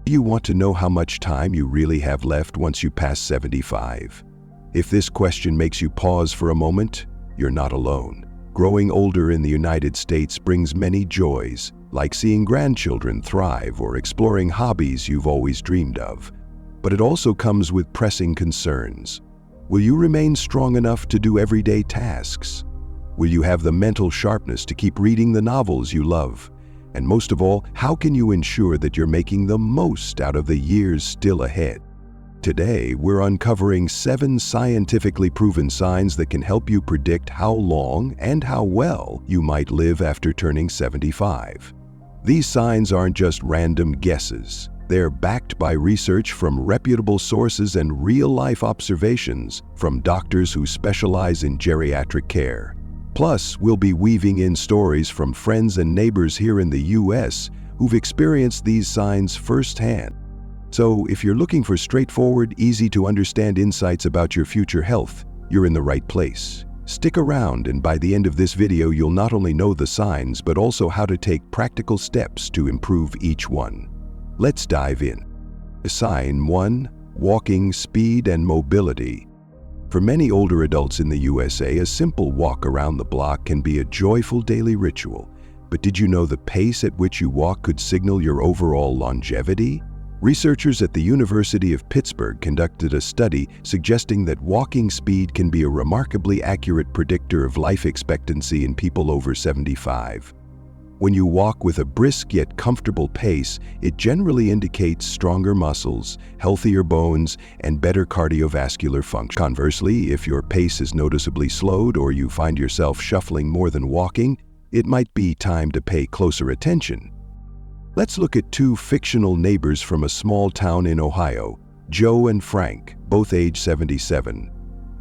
Do you want to know how much time you really have left once you pass 75? If this question makes you pause for a moment, you're not alone. Growing older in the United States brings many joys, like seeing grandchildren thrive or exploring hobbies you've always dreamed of. But it also comes with pressing concerns. Will you remain strong enough to do everyday tasks? Will you have the mental sharpness to keep reading the novels you love? And most of all, how can you ensure that you're making the most out of the years still ahead? Today, we're uncovering 7 scientifically proven signs that can help you predict how long and how well you might live after turning 75. These signs aren't just random guesses. They're backed by research from reputable sources and real-life observations from doctors who specialize in geriatric care. Plus, we'll be weaving in stories from friends and neighbors here in the US who've experienced these signs firsthand. So, if you're looking for straightforward, easy-to-understand insights about your future health, you're in the right place. Stick around, and by the end of this video, you'll not only know the signs, but also how to take practical steps to improve each one. Let's dive in. Sign 1. Walking speed and mobility. For many older adults in the USA, a simple walk around the block can be a joyful daily ritual. But did you know the pace at which you walk could signal your overall longevity? Researchers at the University of Pittsburgh conducted a study suggesting that walking speed can be a remarkably accurate predictor of life expectancy in people over 75. When you walk with a brisk yet comfortable pace, it generally indicates stronger muscles, healthier bones, and better cardiovascular function. Conversely, if your pace is noticeably slowed or you find yourself shuffling more than walking, it might be time to pay closer attention. Let's look at 2 fictional neighbors from a small town in Ohio, Joe and Frank, both age 77.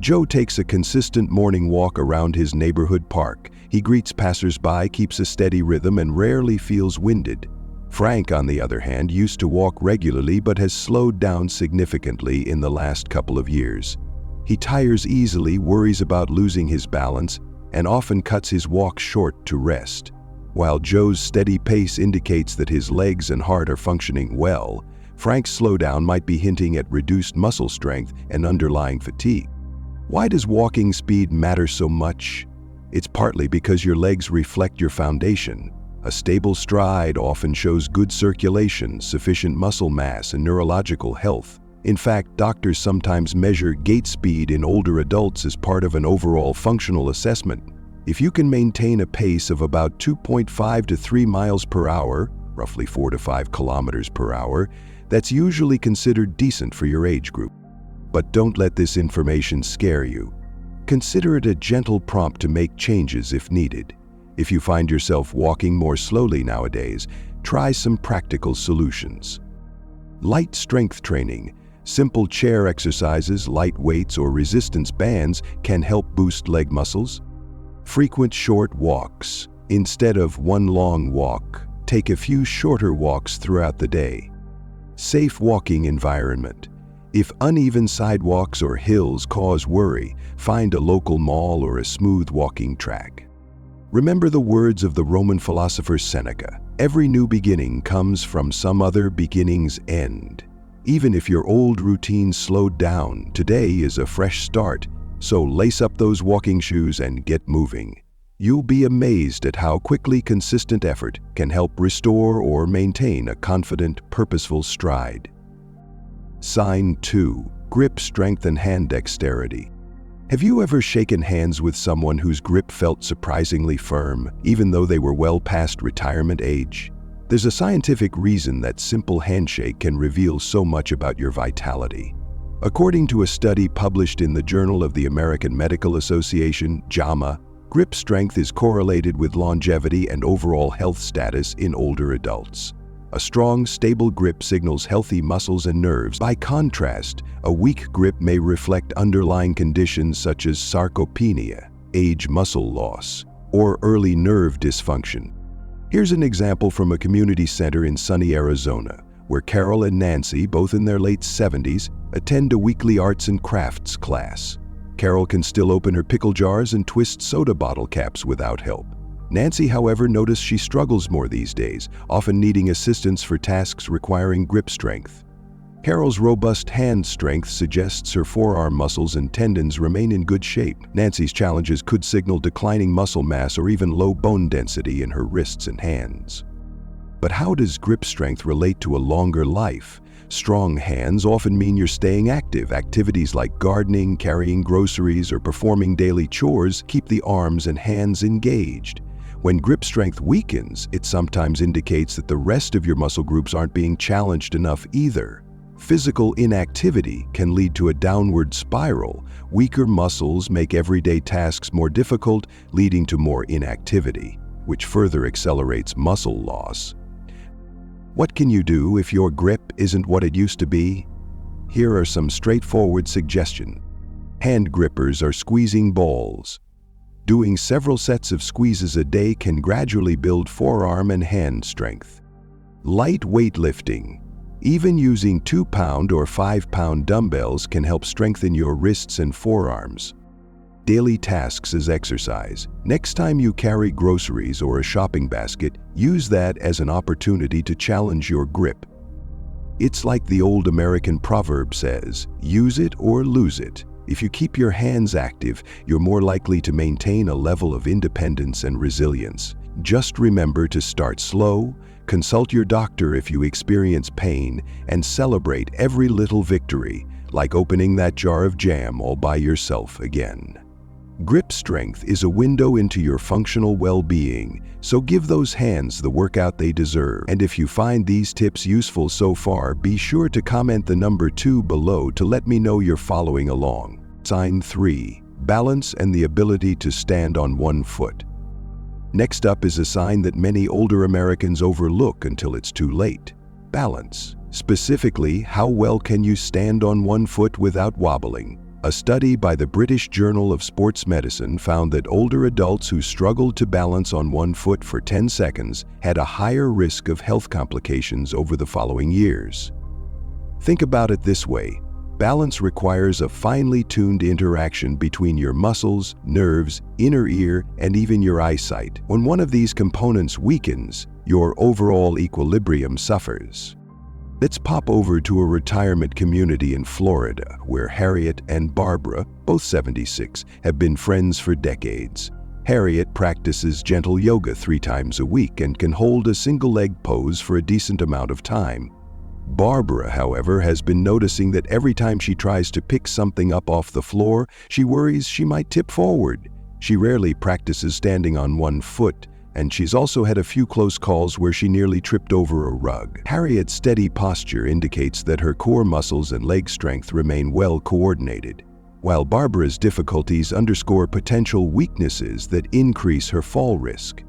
Joe takes a consistent morning walk around his neighborhood park. He greets passers-by, keeps a steady rhythm, and rarely feels winded. Frank, on the other hand, used to walk regularly but has slowed down significantly in the last couple of years. He tires easily, worries about losing his balance, and often cuts his walk short to rest. While Joe's steady pace indicates that his legs and heart are functioning well, Frank's slowdown might be hinting at reduced muscle strength and underlying fatigue. Why does walking speed matter so much? It's partly because your legs reflect your foundation. A stable stride often shows good circulation, sufficient muscle mass, and neurological health. In fact, doctors sometimes measure gait speed in older adults as part of an overall functional assessment. If you can maintain a pace of about 2.5 to 3 miles per hour, roughly 4 to 5 kilometers per hour, that's usually considered decent for your age group. But don't let this information scare you. Consider it a gentle prompt to make changes if needed. If you find yourself walking more slowly nowadays, try some practical solutions. Light strength training. Simple chair exercises, light weights, or resistance bands can help boost leg muscles. Frequent short walks. Instead of one long walk, take a few shorter walks throughout the day. Safe walking environment. If uneven sidewalks or hills cause worry, find a local mall or a smooth walking track. Remember the words of the Roman philosopher Seneca, "Every new beginning comes from some other beginning's end." Even if your old routine slowed down, today is a fresh start, so lace up those walking shoes and get moving. You'll be amazed at how quickly consistent effort can help restore or maintain a confident, purposeful stride. Sign 2. Grip strength and hand dexterity. Have you ever shaken hands with someone whose grip felt surprisingly firm, even though they were well past retirement age? There's a scientific reason that simple handshake can reveal so much about your vitality. According to a study published in the Journal of the American Medical Association, JAMA, grip strength is correlated with longevity and overall health status in older adults. A strong, stable grip signals healthy muscles and nerves. By contrast, a weak grip may reflect underlying conditions such as sarcopenia, age muscle loss, or early nerve dysfunction. Here's an example from a community center in sunny Arizona, where Carol and Nancy, both in their late 70s, attend a weekly arts and crafts class. Carol can still open her pickle jars and twist soda bottle caps without help. Nancy, however, noticed she struggles more these days, often needing assistance for tasks requiring grip strength. Carol's robust hand strength suggests her forearm muscles and tendons remain in good shape. Nancy's challenges could signal declining muscle mass or even low bone density in her wrists and hands. But how does grip strength relate to a longer life? Strong hands often mean you're staying active. Activities like gardening, carrying groceries, or performing daily chores keep the arms and hands engaged. When grip strength weakens, it sometimes indicates that the rest of your muscle groups aren't being challenged enough either. Physical inactivity can lead to a downward spiral. Weaker muscles make everyday tasks more difficult, leading to more inactivity, which further accelerates muscle loss. What can you do if your grip isn't what it used to be? Here are some straightforward suggestions. Hand grippers are squeezing balls. Doing several sets of squeezes a day can gradually build forearm and hand strength. Light weightlifting. Even using 2-pound or 5-pound dumbbells can help strengthen your wrists and forearms. Daily tasks as exercise. Next time you carry groceries or a shopping basket, use that as an opportunity to challenge your grip. It's like the old American proverb says, use it or lose it. If you keep your hands active, you're more likely to maintain a level of independence and resilience. Just remember to start slow, consult your doctor if you experience pain, and celebrate every little victory, like opening that jar of jam all by yourself again. Grip strength is a window into your functional well-being, so give those hands the workout they deserve. And if you find these tips useful so far, be sure to comment the number 2 below to let me know you're following along. Sign 3. Balance and the ability to stand on one foot. Next up is a sign that many older Americans overlook until it's too late. Balance. Specifically, how well can you stand on one foot without wobbling? A study by the British Journal of Sports Medicine found that older adults who struggled to balance on one foot for 10 seconds had a higher risk of health complications over the following years. Think about it this way. Balance requires a finely tuned interaction between your muscles, nerves, inner ear, and even your eyesight. When one of these components weakens, your overall equilibrium suffers. Let's pop over to a retirement community in Florida, where Harriet and Barbara, both 76, have been friends for decades. Harriet practices gentle yoga 3 times a week and can hold a single leg pose for a decent amount of time. Barbara, however, has been noticing that every time she tries to pick something up off the floor, she worries she might tip forward. She rarely practices standing on one foot, and she's also had a few close calls where she nearly tripped over a rug. Harriet's steady posture indicates that her core muscles and leg strength remain well coordinated, while Barbara's difficulties underscore potential weaknesses that increase her fall risk.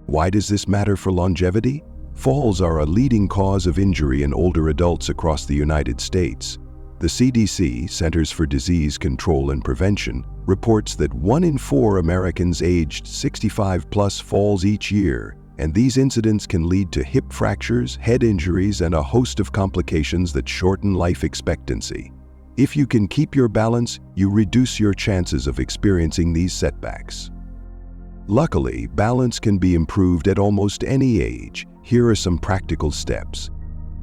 Why does this matter for longevity? Falls are a leading cause of injury in older adults across the United States. The CDC, Centers for Disease Control and Prevention, reports that 1 in 4 Americans aged 65+ falls each year, and these incidents can lead to hip fractures, head injuries, and a host of complications that shorten life expectancy. If you can keep your balance, you reduce your chances of experiencing these setbacks. Luckily, balance can be improved at almost any age. Here are some practical steps.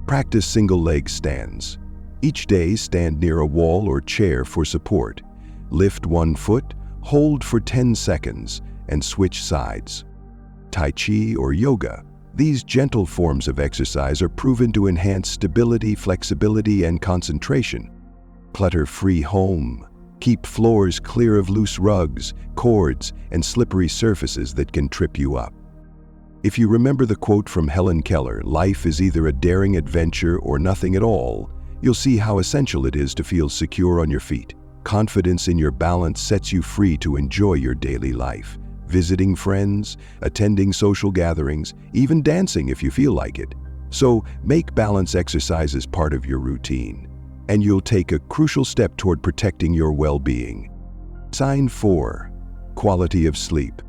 Practice single leg stands. Each day, stand near a wall or chair for support. Lift one foot, hold for 10 seconds, and switch sides. Tai Chi or yoga. These gentle forms of exercise are proven to enhance stability, flexibility, and concentration. Clutter-free home. Keep floors clear of loose rugs, cords, and slippery surfaces that can trip you up. If you remember the quote from Helen Keller, "Life is either a daring adventure or nothing at all," you'll see how essential it is to feel secure on your feet. Confidence in your balance sets you free to enjoy your daily life, visiting friends, attending social gatherings, even dancing if you feel like it. So make balance exercises part of your routine, and you'll take a crucial step toward protecting your well-being. Sign 4. Quality of sleep.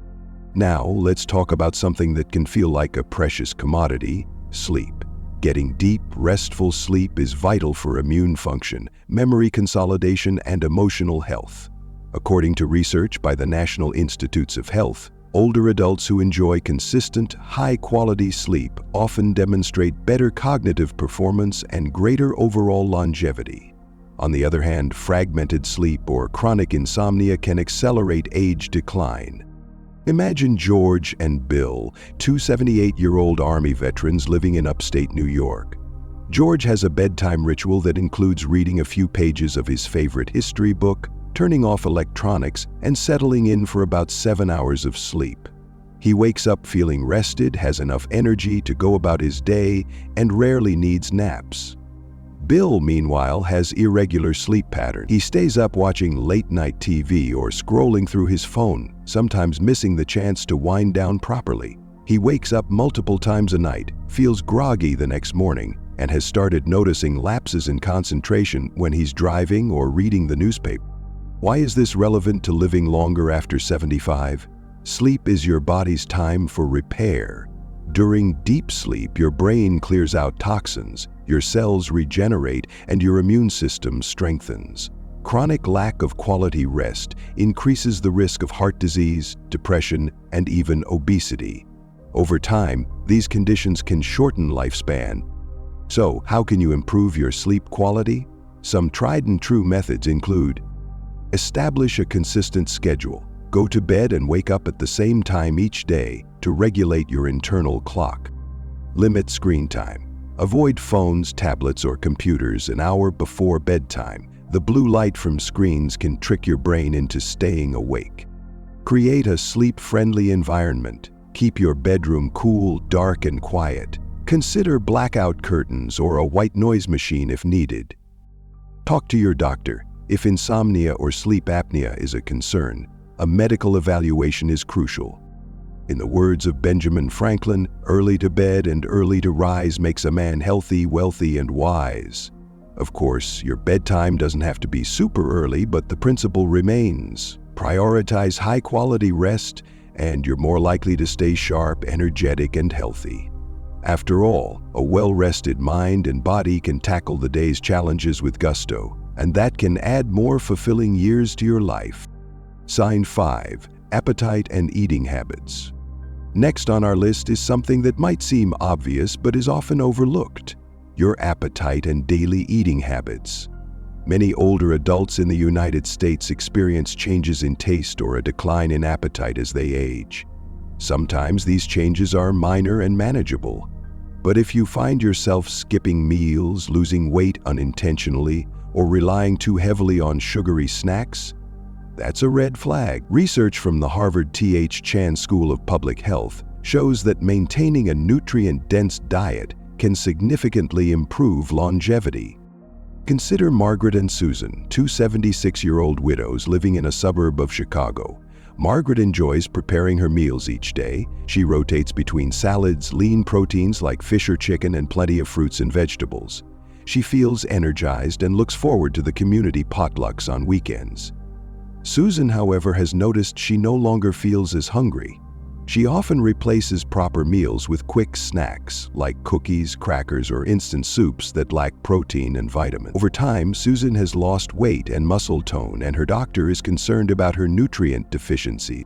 Now, let's talk about something that can feel like a precious commodity: sleep. Getting deep, restful sleep is vital for immune function, memory consolidation, and emotional health. According to research by the National Institutes of Health, Older adults who enjoy consistent, high-quality sleep often demonstrate better cognitive performance and greater overall longevity. On the other hand, fragmented sleep or chronic insomnia can accelerate age decline. Imagine George and Bill, two 78-year-old Army veterans living in upstate New York. George has a bedtime ritual that includes reading a few pages of his favorite history book, turning off electronics, and settling in for about 7 hours of sleep. He wakes up feeling rested, has enough energy to go about his day, and rarely needs naps. Bill, meanwhile, has irregular sleep patterns. He stays up watching late-night TV or scrolling through his phone, sometimes missing the chance to wind down properly. He wakes up multiple times a night, feels groggy the next morning, and has started noticing lapses in concentration when he's driving or reading the newspaper. Why is this relevant to living longer after 75? Sleep is your body's time for repair. During deep sleep, your brain clears out toxins, your cells regenerate, and your immune system strengthens. Chronic lack of quality rest increases the risk of heart disease, depression, and even obesity. Over time, these conditions can shorten lifespan. So, how can you improve your sleep quality? Some tried and true methods include: establish a consistent schedule. Go to bed and wake up at the same time each day to regulate your internal clock. Limit screen time. Avoid phones, tablets, or computers an hour before bedtime. The blue light from screens can trick your brain into staying awake. Create a sleep-friendly environment. Keep your bedroom cool, dark, and quiet. Consider blackout curtains or a white noise machine if needed. Talk to your doctor. If insomnia or sleep apnea is a concern, a medical evaluation is crucial. In the words of Benjamin Franklin, early to bed and early to rise makes a man healthy, wealthy, and wise. Of course, your bedtime doesn't have to be super early, but the principle remains. Prioritize high-quality rest, and you're more likely to stay sharp, energetic, and healthy. After all, a well-rested mind and body can tackle the day's challenges with gusto, and that can add more fulfilling years to your life. Sign 5. Appetite and eating habits. Next on our list is something that might seem obvious but is often overlooked: your appetite and daily eating habits. Many older adults in the United States experience changes in taste or a decline in appetite as they age. Sometimes these changes are minor and manageable. But if you find yourself skipping meals, losing weight unintentionally, or relying too heavily on sugary snacks, that's a red flag. Research from the Harvard T.H. Chan School of Public Health shows that maintaining a nutrient-dense diet can significantly improve longevity. Consider Margaret and Susan, two 76-year-old widows living in a suburb of Chicago. Margaret enjoys preparing her meals each day. She rotates between salads, lean proteins like fish or chicken, and plenty of fruits and vegetables. She feels energized and looks forward to the community potlucks on weekends. Susan, however, has noticed she no longer feels as hungry. She often replaces proper meals with quick snacks like cookies, crackers, or instant soups that lack protein and vitamins. Over time, Susan has lost weight and muscle tone, and her doctor is concerned about her nutrient deficiency.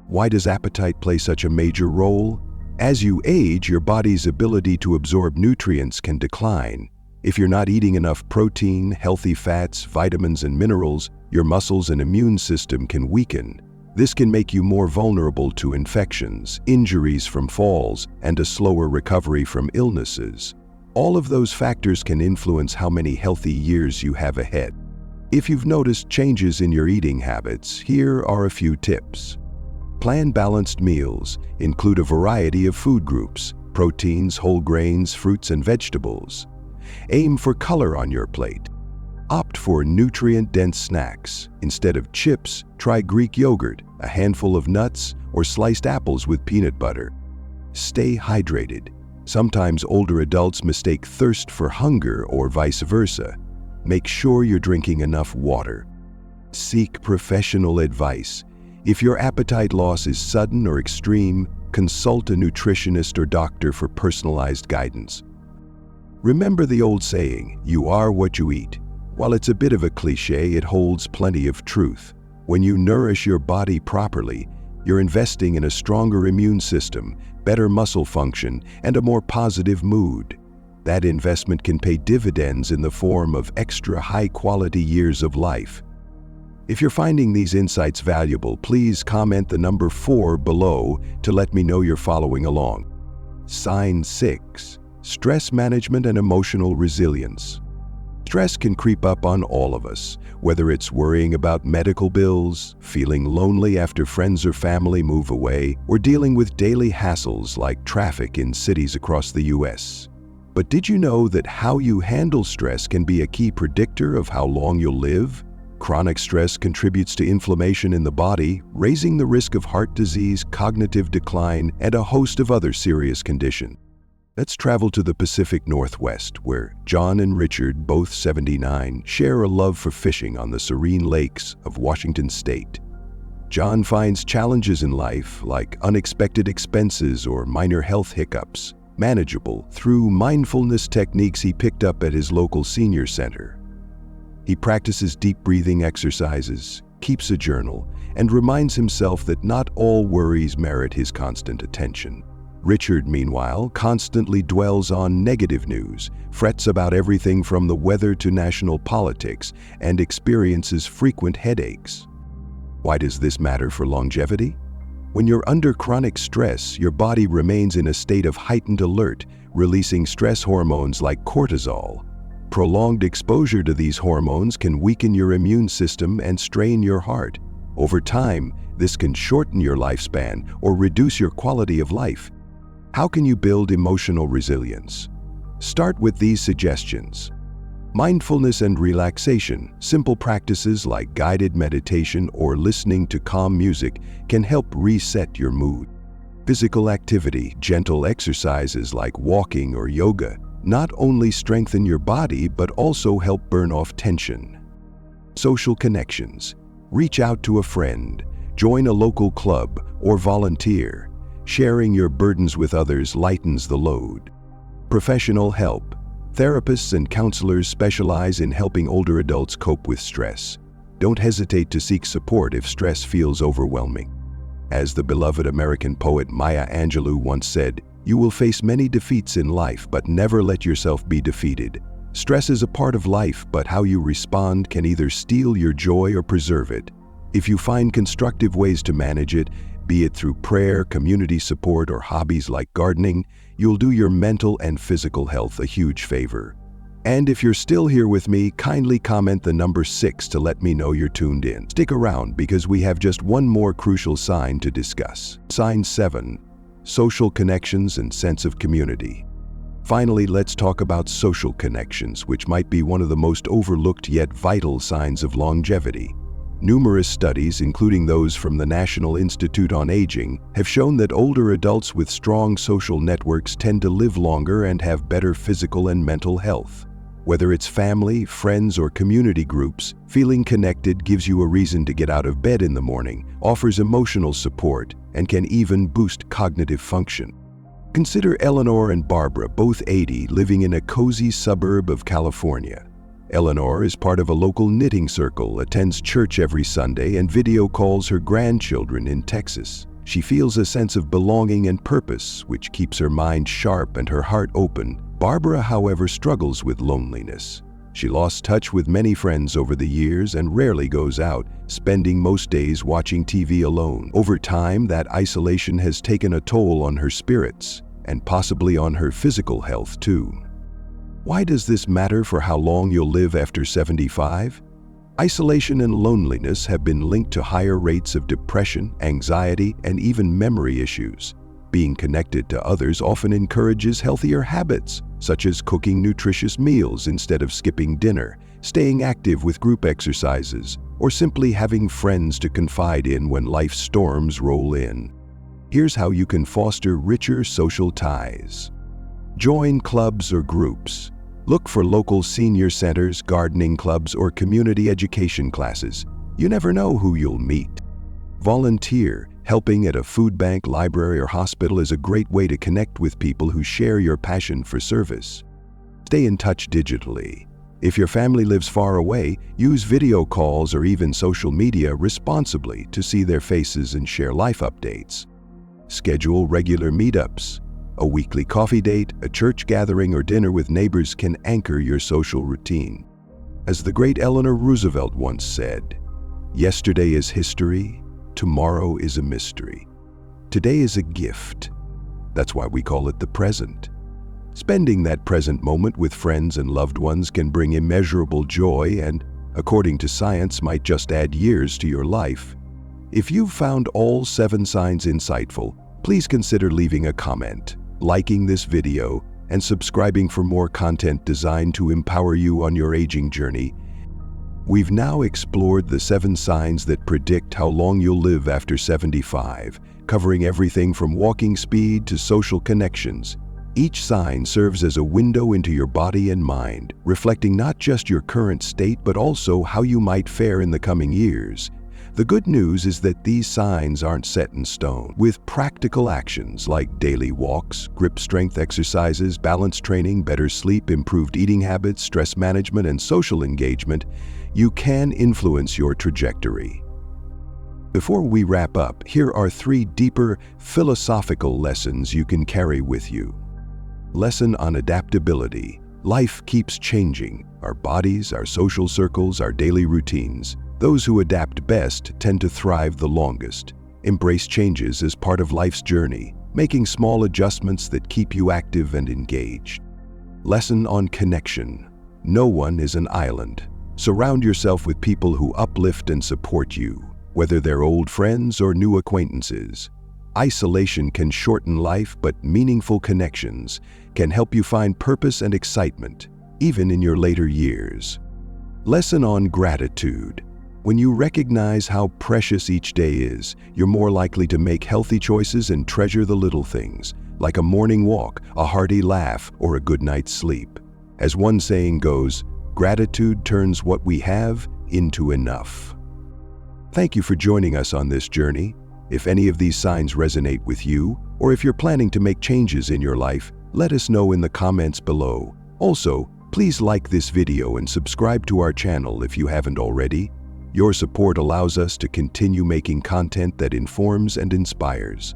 Why does appetite play such a major role? As you age, your body's ability to absorb nutrients can decline. If you're not eating enough protein, healthy fats, vitamins, and minerals, your muscles and immune system can weaken. This can make you more vulnerable to infections, injuries from falls, and a slower recovery from illnesses. All of those factors can influence how many healthy years you have ahead. If you've noticed changes in your eating habits, here are a few tips. Plan balanced meals. Include a variety of food groups: proteins, whole grains, fruits, and vegetables. Aim for color on your plate. Opt for nutrient-dense snacks. Instead of chips, try Greek yogurt, a handful of nuts, or sliced apples with peanut butter. Stay hydrated. Sometimes older adults mistake thirst for hunger or vice versa. Make sure you're drinking enough water. Seek professional advice. If your appetite loss is sudden or extreme, consult a nutritionist or doctor for personalized guidance. Remember the old saying, "You are what you eat." While it's a bit of a cliche, it holds plenty of truth. When you nourish your body properly, You're investing in a stronger immune system, better muscle function, and a more positive mood. That investment can pay dividends in the form of extra high-quality years of life. If you're finding these insights valuable, please comment the number 4 below to let me know you're following along. Sign 6. Stress management and emotional resilience. Stress can creep up on all of us, whether it's worrying about medical bills, feeling lonely after friends or family move away, or dealing with daily hassles like traffic in cities across the US. But did you know that how you handle stress can be a key predictor of how long you'll live? Chronic stress contributes to inflammation in the body, raising the risk of heart disease, cognitive decline, and a host of other serious conditions. Let's travel to the Pacific Northwest, where John and Richard, both 79, share a love for fishing on the serene lakes of Washington State. John finds challenges in life, like unexpected expenses or minor health hiccups, manageable through mindfulness techniques he picked up at his local senior center. He practices deep breathing exercises, keeps a journal, and reminds himself that not all worries merit his constant attention. Richard, meanwhile, constantly dwells on negative news, frets about everything from the weather to national politics, and experiences frequent headaches. Why does this matter for longevity? When you're under chronic stress, your body remains in a state of heightened alert, releasing stress hormones like cortisol. Prolonged exposure to these hormones can weaken your immune system and strain your heart. Over time, this can shorten your lifespan or reduce your quality of life. How can you build emotional resilience? Start with these suggestions. Mindfulness and relaxation. Simple practices like guided meditation or listening to calm music can help reset your mood. Physical activity. Gentle exercises like walking or yoga not only strengthen your body but also help burn off tension. Social connections. Reach out to a friend, join a local club, or volunteer. Sharing your burdens with others lightens the load. Professional help. Therapists and counselors specialize in helping older adults cope with stress. Don't hesitate to seek support if stress feels overwhelming. As the beloved American poet Maya Angelou once said, "You will face many defeats in life, but never let yourself be defeated." Stress is a part of life, but how you respond can either steal your joy or preserve it. If you find constructive ways to manage it, be it through prayer, community support, or hobbies like gardening, you'll do your mental and physical health a huge favor. And if you're still here with me, kindly comment the number 6 to let me know you're tuned in. Stick around because we have just one more crucial sign to discuss. Sign 7. Social connections and sense of community. Finally, let's talk about social connections, which might be one of the most overlooked yet vital signs of longevity. Numerous studies, including those from the National Institute on Aging, have shown that older adults with strong social networks tend to live longer and have better physical and mental health. Whether it's family, friends, or community groups, feeling connected gives you a reason to get out of bed in the morning, offers emotional support, and can even boost cognitive function. Consider Eleanor and Barbara, both 80, living in a cozy suburb of California. Eleanor is part of a local knitting circle, attends church every Sunday, and video calls her grandchildren in Texas. She feels a sense of belonging and purpose, which keeps her mind sharp and her heart open. Barbara, however, struggles with loneliness. She lost touch with many friends over the years and rarely goes out, spending most days watching TV alone. Over time, that isolation has taken a toll on her spirits, and possibly on her physical health too. Why does this matter for how long you'll live after 75? Isolation and loneliness have been linked to higher rates of depression, anxiety, and even memory issues. Being connected to others often encourages healthier habits, such as cooking nutritious meals instead of skipping dinner, staying active with group exercises, or simply having friends to confide in when life's storms roll in. Here's how you can foster richer social ties. Join clubs or groups. Look for local senior centers, gardening clubs, or community education classes. You never know who you'll meet. Volunteer. Helping at a food bank, library, or hospital is a great way to connect with people who share your passion for service. Stay in touch digitally. If your family lives far away, use video calls or even social media responsibly to see their faces and share life updates. Schedule regular meetups. A weekly coffee date, a church gathering, or dinner with neighbors can anchor your social routine. As the great Eleanor Roosevelt once said, "Yesterday is history, tomorrow is a mystery. Today is a gift." That's why we call it the present. Spending that present moment with friends and loved ones can bring immeasurable joy and, according to science, might just add years to your life. If you've found all 7 signs insightful, please consider leaving a comment, liking this video, and subscribing for more content designed to empower you on your aging journey. We've now explored the 7 signs that predict how long you'll live after 75, covering everything from walking speed to social connections. Each sign serves as a window into your body and mind, reflecting not just your current state but also how you might fare in the coming years. The good news is that these signs aren't set in stone. With practical actions like daily walks, grip strength exercises, balance training, better sleep, improved eating habits, stress management, and social engagement, you can influence your trajectory. Before we wrap up, here are 3 deeper philosophical lessons you can carry with you. Lesson on adaptability. Life keeps changing. Our bodies, our social circles, our daily routines. Those who adapt best tend to thrive the longest. Embrace changes as part of life's journey, making small adjustments that keep you active and engaged. Lesson on connection. No one is an island. Surround yourself with people who uplift and support you, whether they're old friends or new acquaintances. Isolation can shorten life, but meaningful connections can help you find purpose and excitement, even in your later years. Lesson on gratitude. When you recognize how precious each day is, you're more likely to make healthy choices and treasure the little things, like a morning walk, a hearty laugh, or a good night's sleep. As one saying goes, gratitude turns what we have into enough. Thank you for joining us on this journey. If any of these signs resonate with you, or if you're planning to make changes in your life, let us know in the comments below. Also, please like this video and subscribe to our channel if you haven't already. Your support allows us to continue making content that informs and inspires.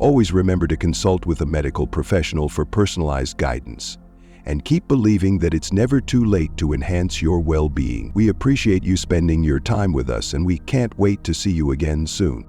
Always remember to consult with a medical professional for personalized guidance. And keep believing that it's never too late to enhance your well-being. We appreciate you spending your time with us, and we can't wait to see you again soon.